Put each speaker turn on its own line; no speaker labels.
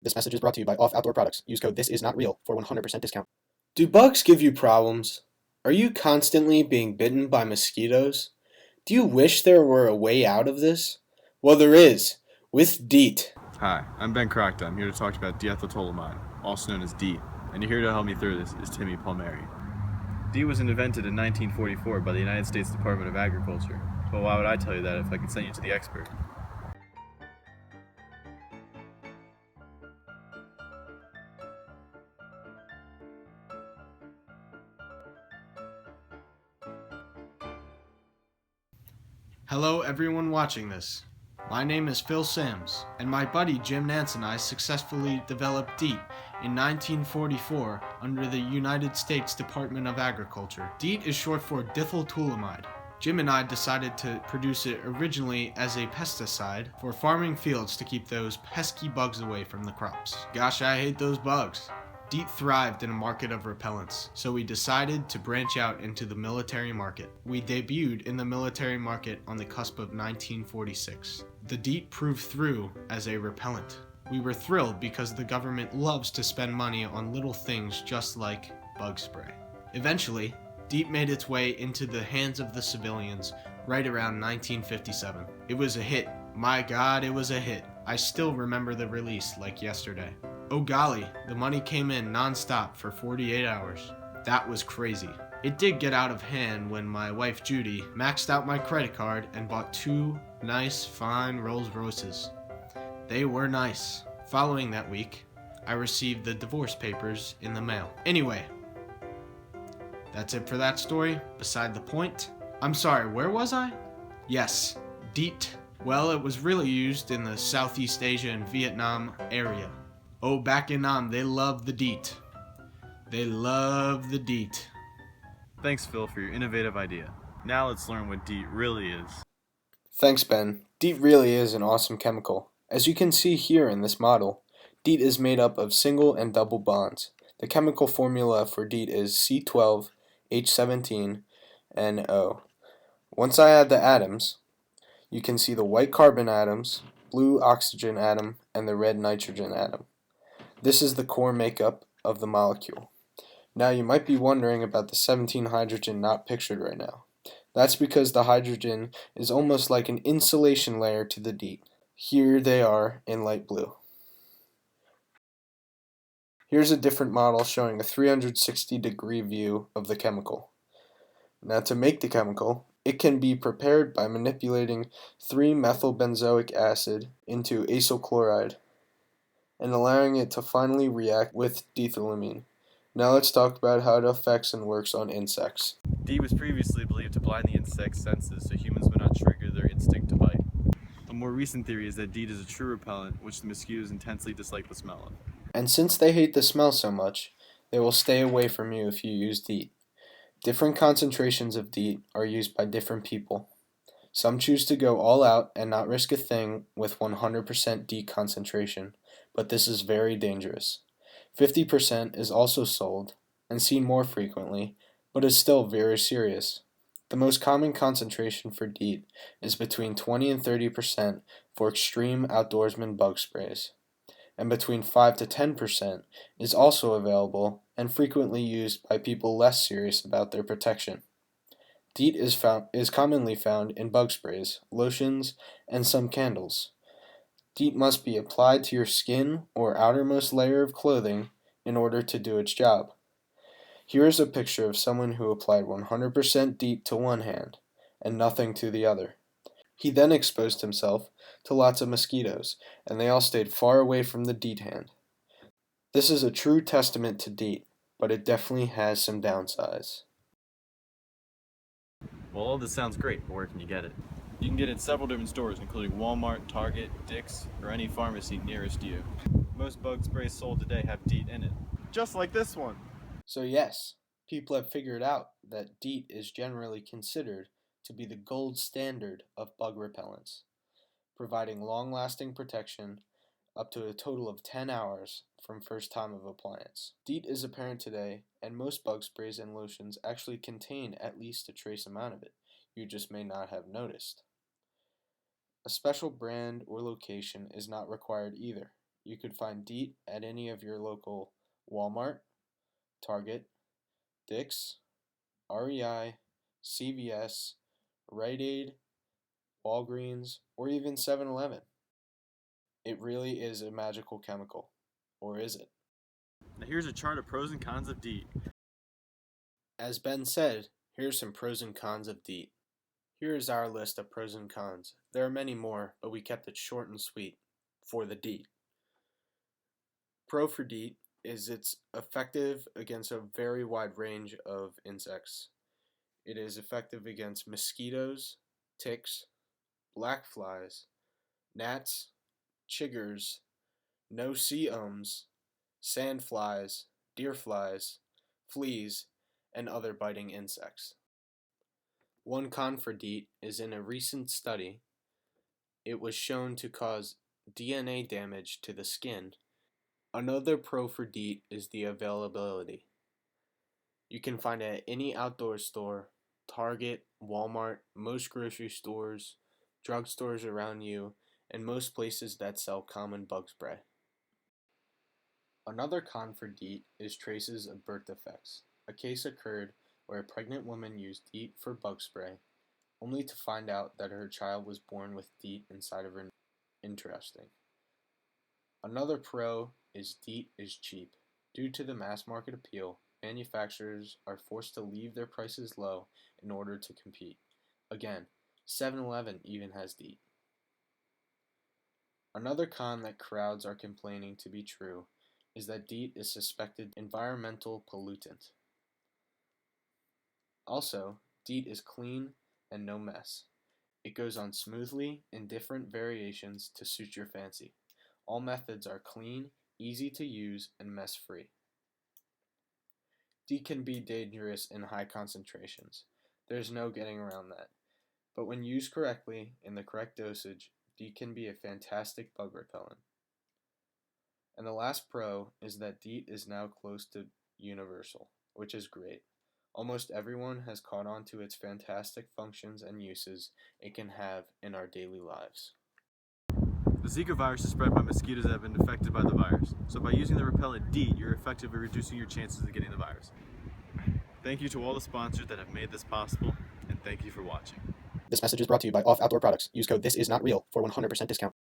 This message is brought to you by Off Outdoor Products. Use code THISISNOTREAL for 100% discount.
Do bugs give you problems? Are you constantly being bitten by mosquitoes? Do you wish there were a way out of this? Well, there is, with DEET.
Hi, I'm Ben Krochta. I'm here to talk about diethyltoluamide, also known as DEET, and here to help me through this is Timmy, Palmieri. DEET was invented in 1944 by the United States Department of Agriculture. But why would I tell you that if I could send you to the expert?
Hello everyone watching this. My name is Phil Sims, and my buddy Jim Nance and I successfully developed DEET in 1944 under the United States Department of Agriculture. DEET is short for diethyltoluamide. Jim and I decided to produce it originally as a pesticide for farming fields to keep those pesky bugs away from the crops. Gosh, I hate those bugs. DEET thrived in a market of repellents, so we decided to branch out into the military market. We debuted in the military market on the cusp of 1946. The DEET proved through as a repellent. We were thrilled because the government loves to spend money on little things just like bug spray. Eventually, DEET made its way into the hands of the civilians right around 1957. It was a hit. My God, it was a hit. I still remember the release like yesterday. Oh golly, the money came in non-stop for 48 hours. That was crazy. It did get out of hand when my wife Judy maxed out my credit card and bought two nice, fine Rolls Royces. They were nice. Following that week, I received the divorce papers in the mail. Anyway, that's it for that story. Beside the point. I'm sorry, where was I? Yes, DEET. Well, it was really used in the Southeast Asia and Vietnam area. Oh, back in Nam, they love the DEET. They love the DEET.
Thanks, Phil, for your innovative idea. Now let's learn what DEET really is.
Thanks, Ben. DEET really is an awesome chemical. As you can see here in this model, DEET is made up of single and double bonds. The chemical formula for DEET is C12H17NO. Once I add the atoms, you can see the white carbon atoms, blue oxygen atom, and the red nitrogen atom. This is the core makeup of the molecule. Now you might be wondering about the 17 hydrogen not pictured right now. That's because the hydrogen is almost like an insulation layer to the DEET. Here they are in light blue. Here's a different model showing a 360-degree view of the chemical. Now to make the chemical, it can be prepared by manipulating 3-methylbenzoic acid into acyl chloride and allowing it to finally react with diethylamine. Now let's talk about how it affects and works on insects.
DEET was previously believed to blind the insect's senses so humans would not trigger their instinct to bite. A more recent theory is that DEET is a true repellent, which the mosquitoes intensely dislike the smell of.
And since they hate the smell so much, they will stay away from you if you use DEET. Different concentrations of DEET are used by different people. Some choose to go all out and not risk a thing with 100% DEET concentration, but this is very dangerous. 50% is also sold and seen more frequently, but is still very serious. The most common concentration for DEET is between 20 and 30% for extreme outdoorsman bug sprays, and between 5 to 10% is also available and frequently used by people less serious about their protection. DEET is commonly found in bug sprays, lotions, and some candles. DEET must be applied to your skin or outermost layer of clothing in order to do its job. Here is a picture of someone who applied 100% DEET to one hand and nothing to the other. He then exposed himself to lots of mosquitoes, and they all stayed far away from the DEET hand. This is a true testament to DEET, but it definitely has some downsides.
Well, all this sounds great, but where can you get it? You can get it at several different stores, including Walmart, Target, Dick's, or any pharmacy nearest you. Most bug sprays sold today have DEET in it, just like this one.
So yes, people have figured out that DEET is generally considered to be the gold standard of bug repellents, providing long-lasting protection up to a total of 10 hours from first time of appliance. DEET is apparent today, and most bug sprays and lotions actually contain at least a trace amount of it. You just may not have noticed. A special brand or location is not required either. You could find DEET at any of your local Walmart, Target, Dick's, REI, CVS, Rite Aid, Walgreens, or even 7-Eleven. It really is a magical chemical. Or is it?
Now here's a chart of pros and cons of DEET.
As Ben said, here's some pros and cons of DEET. Here is our list of pros and cons. There are many more, but we kept it short and sweet for the DEET. Pro for DEET is it's effective against a very wide range of insects. It is effective against mosquitoes, ticks, black flies, gnats, chiggers, no-see-ums, sandflies, deer flies, fleas, and other biting insects. One con for DEET is in a recent study, it was shown to cause DNA damage to the skin. Another pro for DEET is the availability. You can find it at any outdoor store, Target, Walmart, most grocery stores, drugstores around you, and most places that sell common bug spray. Another con for DEET is traces of birth defects. A case occurred where a pregnant woman used DEET for bug spray, only to find out that her child was born with DEET inside of her. Interesting. Another pro is DEET is cheap. Due to the mass market appeal, manufacturers are forced to leave their prices low in order to compete. Again, 7-Eleven even has DEET. Another con that crowds are complaining to be true is that DEET is suspected environmental pollutant. Also, DEET is clean and no mess. It goes on smoothly in different variations to suit your fancy. All methods are clean, easy to use, and mess-free. DEET can be dangerous in high concentrations. There's no getting around that. But when used correctly, in the correct dosage, DEET can be a fantastic bug repellent. And the last pro is that DEET is now close to universal, which is great. Almost everyone has caught on to its fantastic functions and uses it can have in our daily lives.
The Zika virus is spread by mosquitoes that have been infected by the virus. So by using the repellent DEET, you're effectively reducing your chances of getting the virus. Thank you to all the sponsors that have made this possible, and thank you for watching.
This message is brought to you by Off Outdoor Products. Use code THISISNOTREAL for 100% discount.